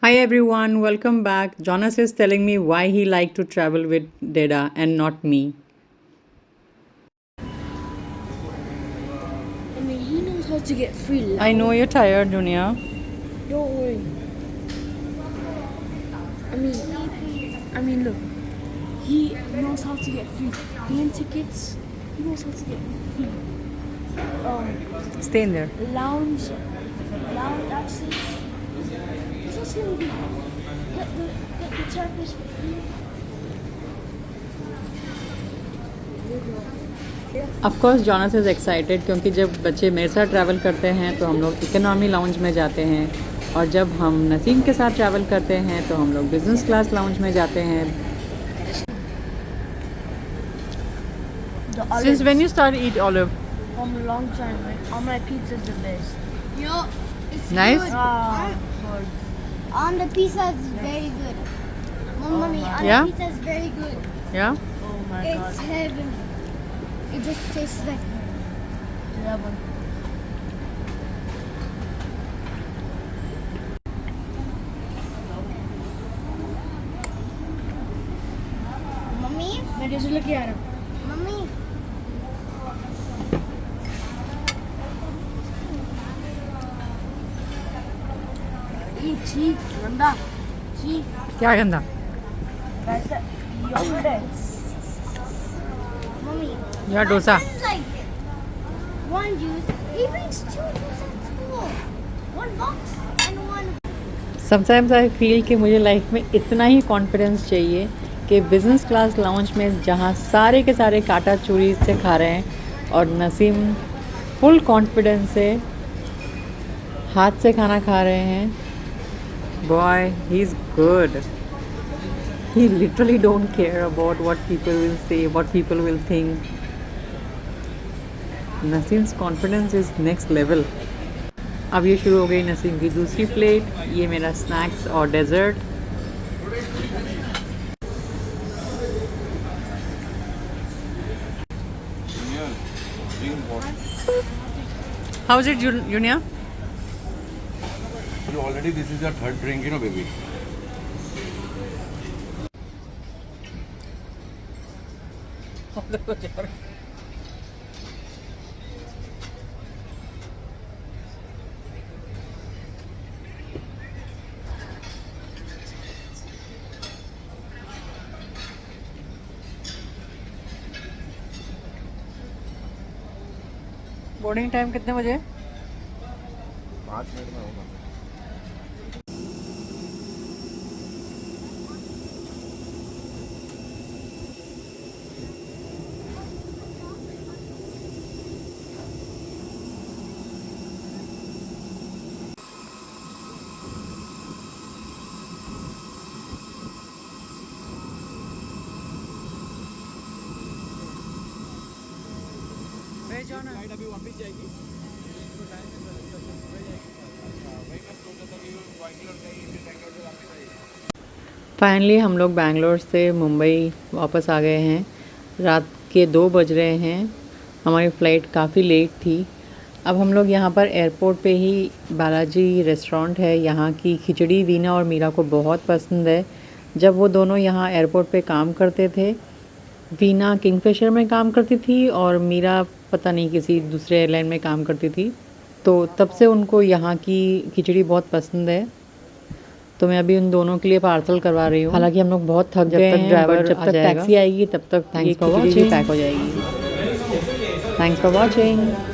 Hi everyone, welcome back. Jonas is telling me why he liked to travel with Deda and not me. I mean, he knows how to get free. I know you're tired, Dunya. Don't worry. I mean, look. He knows how to get free plane tickets. He knows how to get free Stay in there. lounge access. He's just gonna be get the Turkish for free. Of course Jonas is excited क्योंकि जब बच्चे मेरे साथ travel करते हैं तो हम लोग इकोनॉमी लाउंज में जाते हैं और जब हम नसीम के साथ ट्रैवल करते हैं तो हम लोग बिजनेस क्लास लाउंज में जाते हैं. The Since when you started eat olive? From a long time, like all my pizza's the best. Yo, it's Nice? good. Good. On the pizza is very good. Mommy, on Yeah? the pizza is very good. Yeah? Oh my It's god. heaven. It just tastes like Yeah, but Mommy, मैं कैसे लेके आ रहा हूँ? mommy. ये ठीक गंदा ठीक क्या गंदा? वैसा योगर्ट है. Mommy. या dosa. My son's like one juice. He brings two juices at school. One box and one. Sometimes I feel कि मुझे लाइफ में इतना ही कॉन्फिडेंस चाहिए कि बिज़नेस क्लास लाउंज में जहाँ सारे के सारे काटा चूरी से खा रहे हैं और नसीम फुल कॉन्फिडेंस से हाथ से खाना खा रहे हैं. Boy he is good. He literally don't care about what people will say, what people will think. Naseem's confidence is next level. अब ये शुरू हो गई नसीम की दूसरी प्लेट. ये मेरा स्नैक्स और डेजर्ट. हाउ इज इट यूनिया? You already, this is your third drink, baby. Boarding time कितने बजे? 5 मिनट में होगा. फ्लाइट अभी वापस जाएगी. फाइनली हम लोग बैंगलोर से मुंबई वापस आ गए हैं. रात के 2 बज रहे हैं. हमारी फ़्लाइट काफ़ी लेट थी. अब हम लोग यहाँ पर एयरपोर्ट पे ही बालाजी रेस्टोरेंट है. यहाँ की खिचड़ी वीना और मीरा को बहुत पसंद है. जब वो दोनों यहाँ एयरपोर्ट पे काम करते थे, वीना किंगफिशर में काम करती थी और मीरा पता नहीं किसी दूसरे एयरलाइन में काम करती थी. तो तब से उनको यहाँ की खिचड़ी बहुत पसंद है. तो मैं अभी उन दोनों के लिए पार्सल करवा रही हूँ. हालांकि हम लोग बहुत थक गए हैं. ड्राइवर जब तक टैक्सी आएगी तब तक ये खिचड़ी पैक हो जाएगी. Thanks for watching.